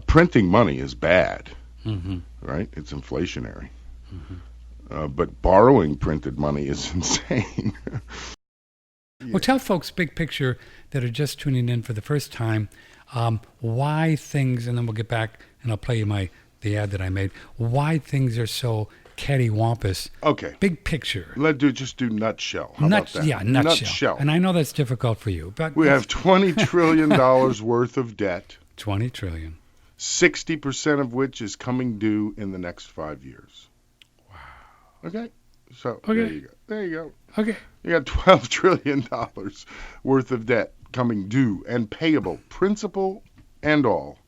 printing money is bad, right? It's inflationary. But borrowing printed money is insane. Well, tell folks, big picture, that are just tuning in for the first time, why things, and then we'll get back and I'll play you the ad that I made, why things are so cattywampus. Okay. Big picture. Just do nutshell. How about that? Yeah, nutshell. And I know that's difficult for you, but we have $20 trillion worth of debt. 20 trillion. 60% of which is coming due in the next 5 years. Wow. Okay. So okay. There you go. Okay. You got $12 trillion worth of debt coming due and payable, principal and all,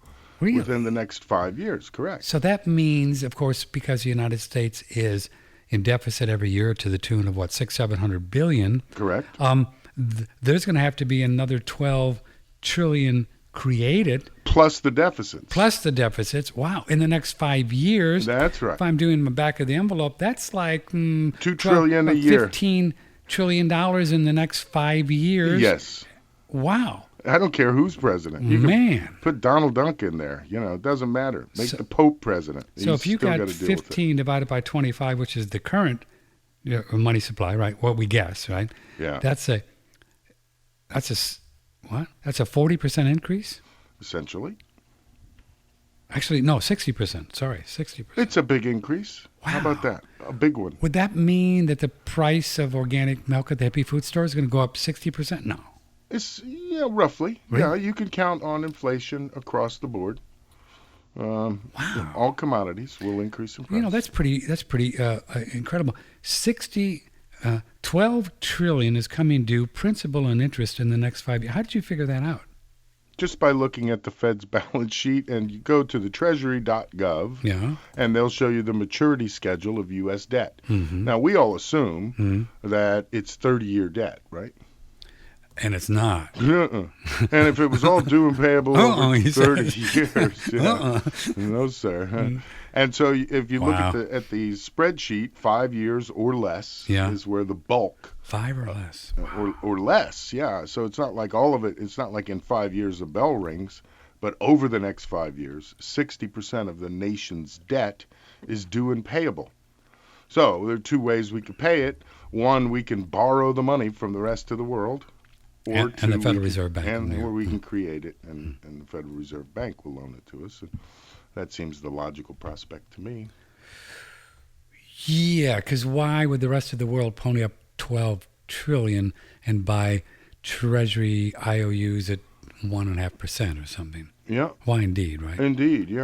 really? Within the next 5 years. Correct. So that means, of course, because the United States is in deficit every year to the tune of what, 600-700 billion. Correct. There's going to have to be another 12 trillion created. Plus the deficits. Wow. In the next 5 years. That's right. If I'm doing the back of the envelope, that's like $2 trillion a year. $15 trillion in the next 5 years. Yes. Wow. I don't care who's president. You can put Donald Duck in there. It doesn't matter. Make the Pope president. So if you got 15 divided by 25, which is the current money supply, right? What we guess, right? Yeah. That's a 40% increase? Essentially. Actually, no, 60%. Sorry, 60%. It's a big increase. Wow. How about that? A big one. Would that mean that the price of organic milk at the hippie food store is going to go up 60%? No. It's roughly. Really? Yeah, you can count on inflation across the board. Wow. All commodities will increase in price. That's pretty incredible. 12 trillion is coming due, principal and interest, in the next 5 years. How did you figure that out? Just by looking at the Fed's balance sheet, and you go to the treasury.gov, and they'll show you the maturity schedule of U.S. debt. Now, we all assume that it's 30-year debt, right? And it's not. And if it was all due and payable over 30 years, no, sir. And so if you look at the spreadsheet, 5 years or less is where the bulk. 5 or less. Or less, yeah. So it's not like all of it. It's not like in 5 years the bell rings, but over the next 5 years, 60% of the nation's debt is due and payable. So there are two ways we could pay it. One, we can borrow the money from the rest of the world. And the Federal Reserve Bank. Or we can create it, and the Federal Reserve Bank will loan it to us. And that seems the logical prospect to me. Yeah, because why would the rest of the world pony up 12 trillion and buy Treasury IOUs at 1.5% or something? Yeah. Why indeed, right? Indeed, yeah.